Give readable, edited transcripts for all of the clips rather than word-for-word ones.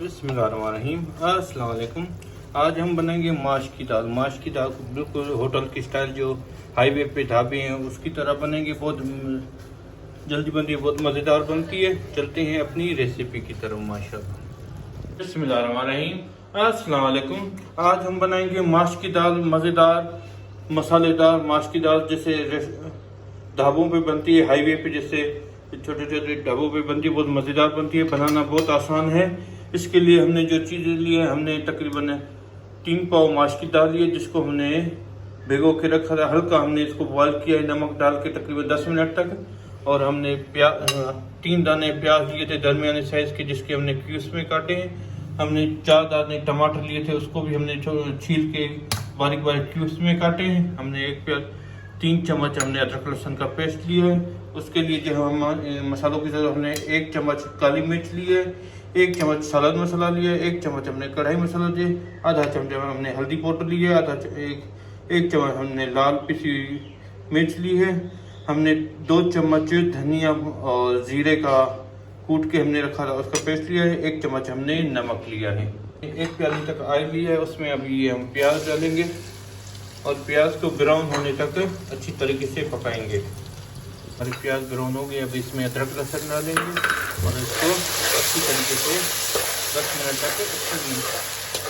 बिस्मिल्लाहिर्रहमानिर्रहीम। अस्सलाम वालेकुम। आज हम बनाएंगे माश की दाल। माश की दाल को बिल्कुल होटल की स्टाइल, जो हाईवे पे ढाबे हैं उसकी तरह बनेंगे। बहुत जल्दी बनती है, बहुत मज़ेदार बनती है। चलते हैं अपनी रेसिपी की तरफ माशाल्लाह। बिस्मिल्लाहिर्रहमानिर्रहीम। अस्सलाम वालेकुम। आज हम बनाएंगे माश की दाल, मज़ेदार मसालेदार माश की दाल। जैसे ढाबों पे बनती है, हाईवे पे जैसे छोटे छोटे ढाबों पे बनती है, बहुत मज़ेदार बनती है। बनाना बहुत आसान है। इसके लिए हमने जो चीज़ें ली है, हमने तकरीबन 3 पाव माश की दाल ली है, जिसको हमने भिगो के रखा था। हल्का हमने इसको बॉयल किया है नमक डाल के तकरीबन 10 मिनट तक। और हमने 3 दाने प्याज लिए थे दरमियाने साइज़ के, जिसके हमने क्यूब्स में काटे हैं। हमने 4 दाने टमाटर लिए थे, उसको भी हमने छील के बारीक बारीक क्यूब्स में काटे हैं। हमने 3 चम्मच हमने अदरक लहसुन का पेस्ट लिया है। उसके लिए जो हम मसालों की जरूरत, हमने 1 चम्मच काली मिर्च ली है, 1 चम्मच सलाद मसाला लिया है, 1 चम्मच हमने कढ़ाई मसाला लिया, आधा चम्मच हमने हल्दी पाउडर लिया है, एक चम्मच हमने लाल पिसी मिर्च ली है। हमने 2 चम्मच धनिया और ज़ीरे का कूट के हमने रखा था, उसका पेस्ट लिया है। 1 चम्मच हमने नमक लिया है। 1 प्याली तक ऑयल लिया है। उसमें अभी हम प्याज डालेंगे और प्याज को ब्राउन होने तक अच्छी तरीके से पकाएंगे। हमारी प्याज ब्राउन हो गई। अब इसमें अदरक लहसुन डालेंगे और इसको अच्छी तरीके से 10 मिनट तक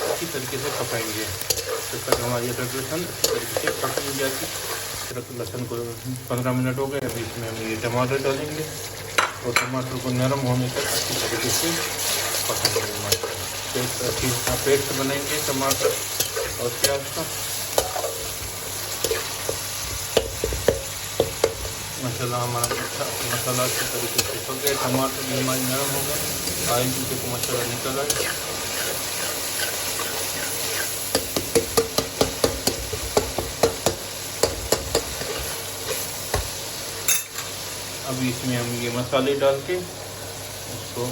अच्छी तरीके से पकाएंगे, जब तक हमारी अदरक लहसुन अच्छी तरीके से पक नहीं जाती। अदरक लहसुन को 15 मिनट हो गए। अभी इसमें हम ये टमाटर डालेंगे और टमाटर को नरम होने तक अच्छी तरीके से पकाएंगे। पेस्ट बनाएंगे टमाटर और प्याज का। माशाल्लाह हमारा मसाला अच्छी तरीके से पक गया। टमाटर भी हमारी नरम हो गए, ऑयल भी देखो मसाला निकल आए। अभी इसमें हम ये मसाले डाल के इसको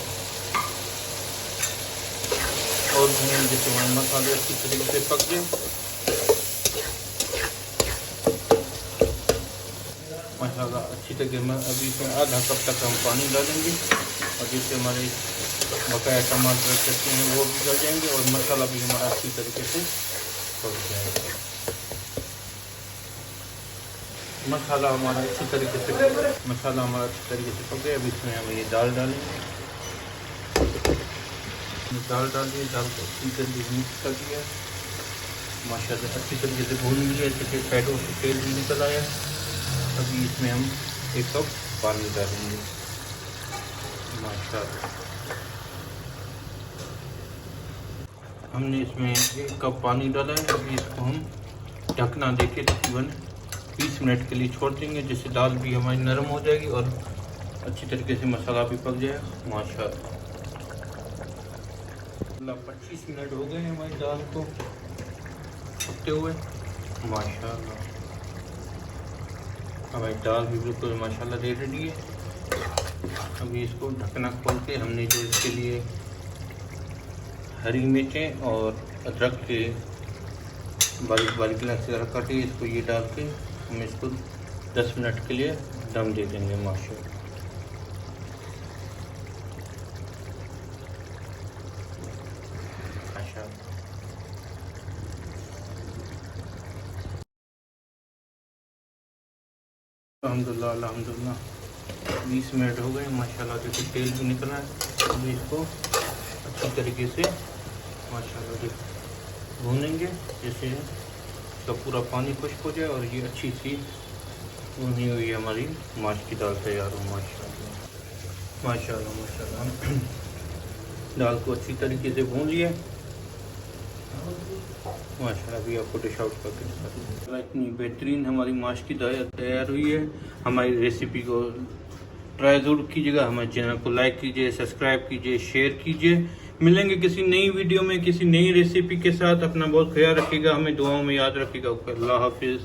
और जैसे हमारे मसाले अच्छी तरीके से पक गए माशाल्लाह अच्छी तरीके में। अभी इसमें आधा कप तक हम पानी डालेंगे और जिससे हमारे बकाया टमाटर कच्चे हैं वो भी गल जाएंगे और मसाला भी हमारा अच्छी तरीके से पक जाएगा। मसाला हमारा अच्छी तरीके से पक गया। अभी इसमें हम ये दाल डालेंगे। दाल डाल दिए, दाल को अच्छी तरीके से मिक्स कर दिया माशाल्लाह। अच्छी तरीके से भून लिया, जैसे पैटों से तेल भी निकल आया। अभी इसमें हम 1 कप पानी डालेंगे माशाल्लाह। हमने इसमें 1 कप पानी डाला है। अभी इसको हम ढकना देके तकरीबन 20 मिनट के लिए छोड़ देंगे, जिससे दाल भी हमारी नरम हो जाएगी और अच्छी तरीके से मसाला भी पक जाएगा माशाल्लाह। 25 मिनट हो गए हमारी दाल को पकते हुए माशाल्लाह। हमारी दाल भी बिल्कुल माशाल्लाह रेडी है। अभी इसको ढकना खोल के हमने जो इसके लिए हरी मिर्चें और अदरक के बारीक बारीक से काटी, इसको ये डाल के हम इसको 10 मिनट के लिए दम दे देंगे माशाल्लाह। अल्हम्दुलिल्लाह अल्हम्दुलिल्लाह 20 मिनट हो गए माशाल्लाह। जैसे तेल भी निकला है। अभी इसको अच्छी तरीके से माशाल्लाह देखो भूनेंगे, जैसे इसका पूरा पानी खुश्क हो जाए और ये अच्छी सी भुनी हुई हमारी माश की दाल तैयार हो माशाल्लाह माशाल्लाह माशाल्लाह। दाल को अच्छी तरीके से भून लिया माशाल्लाह। भी आपको डिश आउट करके इतनी बेहतरीन हमारी माश की दाल तैयार हुई है। हमारी रेसिपी को ट्राई ज़रूर कीजिएगा। हमारे चैनल को लाइक कीजिए, सब्सक्राइब कीजिए, शेयर कीजिए। मिलेंगे किसी नई वीडियो में किसी नई रेसिपी के साथ। अपना बहुत ख्याल रखिएगा, हमें दुआओं में याद रखिएगा। अल्लाह हाफिज़।